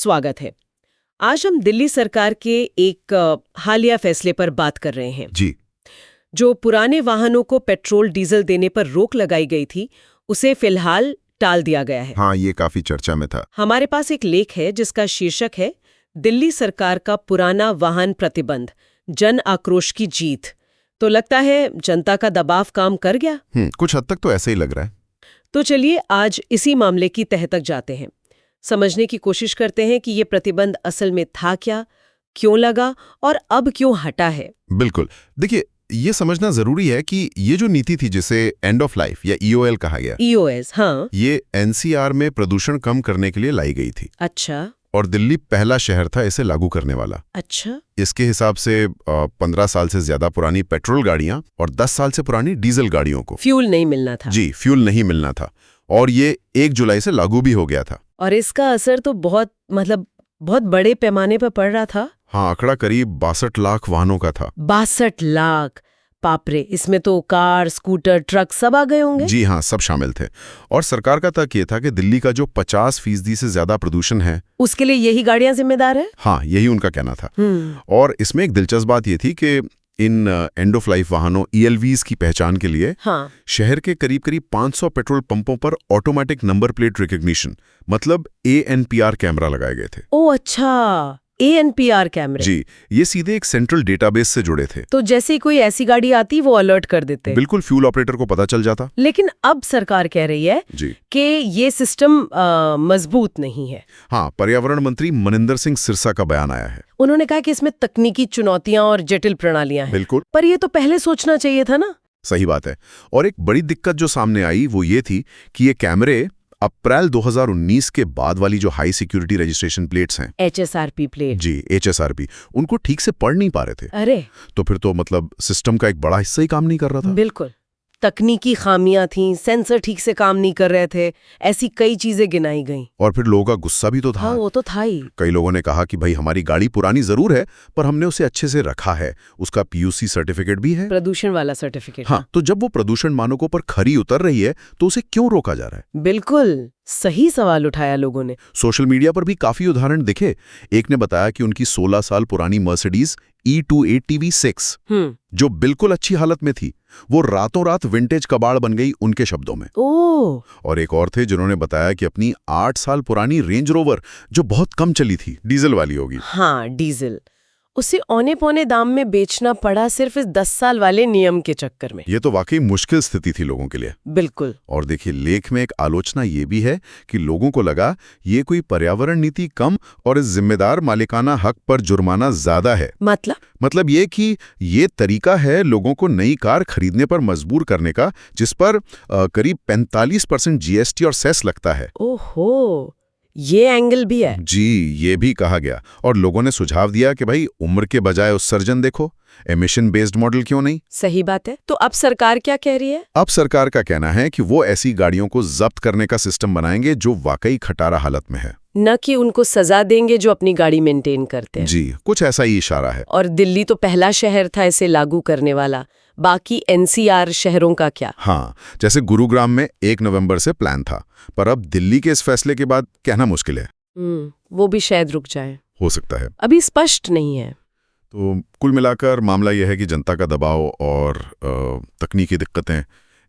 स्वागत है। आज हम दिल्ली सरकार के एक हालिया फैसले पर बात कर रहे हैं। जी। जो पुराने वाहनों को पेट्रोल डीजल देने पर रोक लगाई गई थी, उसे फिलहाल टाल दिया गया है। हाँ, ये काफी चर्चा में था। हमारे पास एक लेख है जिसका शीर्षक है दिल्ली सरकार का पुराना वाहन प्रतिबंध, जन आक्रोश की जीत। तो लगता है जनता का दबाव काम कर गया। कुछ हद तक तो ऐसे ही लग रहा है। तो चलिए आज इसी मामले की तह तक जाते हैं, समझने की कोशिश करते हैं कि ये प्रतिबंध असल में था क्या, क्यों लगा और अब क्यों हटा है। बिल्कुल। देखिए, ये समझना जरूरी है कि ये जो नीति थी जिसे एंड ऑफ लाइफ या EOL कहा गया, EOS, हाँ, ये NCR में प्रदूषण कम करने के लिए लाई गई थी। अच्छा, और दिल्ली पहला शहर था इसे लागू करने वाला। अच्छा, इसके हिसाब से 15 साल से ज्यादा पुरानी पेट्रोल गाड़ियां और 10 साल से पुरानी डीजल गाड़ियों को फ्यूल नहीं मिलना था। जी, फ्यूल नहीं मिलना था। और ये 1 जुलाई से लागू भी हो गया था। और इसका असर तो बहुत बड़े पैमाने पर पड़ रहा था। हाँ, आंकड़ा करीब 62 लाख वाहनों का था। 62 लाख, बापरे, इसमें तो कार, स्कूटर, ट्रक सब आ गए होंगे। जी हाँ, सब शामिल थे। और सरकार का तर्क ये था कि दिल्ली का जो 50% से ज्यादा प्रदूषण है, उसके लिए यही गाड़ियां जिम्मेदार है। हाँ, यही उनका कहना था। और इसमें एक दिलचस्प बात ये थी कि इन एंड ऑफ लाइफ वाहनों ELVs की पहचान के लिए हाँ, शहर के करीब 500 पेट्रोल पंपों पर ऑटोमेटिक नंबर प्लेट रिकग्निशन मतलब ANPR कैमरा लगाए गए थे। ओ अच्छा, ANPR कैमरे। जी, ये सीधे एक सेंट्रल डेटाबेस से जुड़े थे। तो जैसे कोई ऐसी गाड़ी आती वो अलर्ट कर देते। बिल्कुल, फ्यूल ऑपरेटर को पता चल जाता। लेकिन अब सरकार कह रही है जी कि ये सिस्टम मजबूत नहीं है। हाँ, पर्यावरण मंत्री मनिंदर सिंह सिरसा का बयान आया है। उन्होंने कहा कि इसमें तकनीकी चुनौतियां और जटिल प्रणालियां हैं। बिल्कुल, पर ये तो पहले सोचना चाहिए था ना। सही बात है। और एक बड़ी दिक्कत जो सामने आई वो ये थी कि ये कैमरे अप्रैल 2019 के बाद वाली जो हाई सिक्योरिटी रजिस्ट्रेशन प्लेट्स हैं, HSRP प्लेट, जी HSRP, उनको ठीक से पढ़ नहीं पा रहे थे। अरे तो फिर तो मतलब सिस्टम का एक बड़ा हिस्सा ही काम नहीं कर रहा था। बिल्कुल, तकनीकी खामियां थीं, सेंसर ठीक से काम नहीं कर रहे थे, ऐसी कई चीजें गिनाई गईं। और फिर लोगों का गुस्सा भी तो था। हाँ, वो तो था ही। कई लोगों ने कहा कि भाई हमारी गाड़ी पुरानी जरूर है पर हमने उसे अच्छे से रखा है, उसका PUC सर्टिफिकेट भी है, प्रदूषण वाला सर्टिफिकेट। हाँ, तो जब वो प्रदूषण मानकों पर खरी उतर रही है तो उसे क्यों रोका जा रहा है? बिल्कुल सही सवाल उठाया लोगों ने। सोशल मीडिया पर भी काफी उदाहरण दिखे। एक ने बताया कि उनकी 16 साल पुरानी मर्सिडीज E28 TV6 जो बिल्कुल अच्छी हालत में थी, वो रातों रात विंटेज कबाड़ बन गई, उनके शब्दों में। ओह, और एक और थे जिन्होंने बताया कि अपनी 8 साल पुरानी रेंज रोवर जो बहुत कम चली थी, डीजल वाली होगी, हाँ, डीजल, उसे औने पौने दाम में बेचना पड़ा सिर्फ इस 10 साल वाले नियम के चक्कर में। ये तो वाकई मुश्किल स्थिति थी लोगों के लिए। बिल्कुल। और देखिए, लेख में एक आलोचना ये भी है कि लोगों को लगा ये कोई पर्यावरण नीति कम और इस जिम्मेदार मालिकाना हक पर जुर्माना ज्यादा है। मतलब ये कि ये तरीका है लोगों को नई कार खरीदने पर मजबूर करने का, जिस पर करीब 45% GST और सेस लगता है। ओहो, ये एंगल भी है। जी, ये भी कहा गया। और लोगों ने सुझाव दिया कि भाई उम्र के बजाय उत्सर्जन देखो, एमिशन बेस्ड मॉडल क्यों नहीं। सही बात है। तो अब सरकार क्या कह रही है? अब सरकार का कहना है कि वो ऐसी गाड़ियों को जब्त करने का सिस्टम बनाएंगे जो वाकई खटारा हालत में है, न कि उनको सजा देंगे जो अपनी गाड़ी मेंटेन करते हैं। जी, कुछ ऐसा ही इशारा है। और दिल्ली तो पहला शहर था इसे लागू करने वाला, बाकी NCR शहरों का क्या? हाँ, जैसे गुरुग्राम में 1 नवंबर से प्लान था, पर अब दिल्ली के इस फैसले के बाद कहना मुश्किल है। वो भी शायद रुक जाए, हो सकता है, अभी स्पष्ट नहीं है। तो कुल मिलाकर मामला यह है कि जनता का दबाव और तकनीकी दिक्कतें,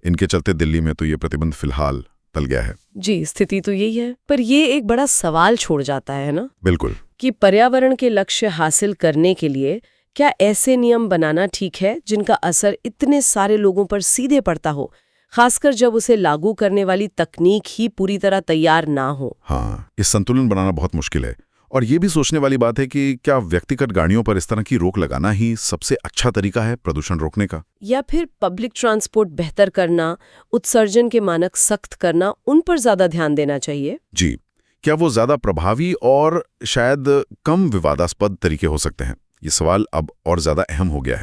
इनके चलते दिल्ली में तो ये प्रतिबंध फिलहाल टल गया है। जी, स्थिति तो यही है। पर ये एक बड़ा सवाल छोड़ जाता है ना, बिल्कुल, कि पर्यावरण के लक्ष्य हासिल करने के लिए क्या ऐसे नियम बनाना ठीक है जिनका असर इतने सारे लोगों पर सीधे पड़ता हो, खासकर जब उसे लागू करने वाली तकनीक ही पूरी तरह तैयार ना हो। हाँ, इस संतुलन बनाना बहुत मुश्किल है। और ये भी सोचने वाली बात है कि क्या व्यक्तिगत गाड़ियों पर इस तरह की रोक लगाना ही सबसे अच्छा तरीका है प्रदूषण रोकने का, या फिर पब्लिक ट्रांसपोर्ट बेहतर करना, उत्सर्जन के मानक सख्त करना, उन पर ज्यादा ध्यान देना चाहिए। जी, क्या वो ज्यादा प्रभावी और शायद कम विवादास्पद तरीके हो सकते हैं? ये सवाल अब और ज्यादा अहम हो गया है।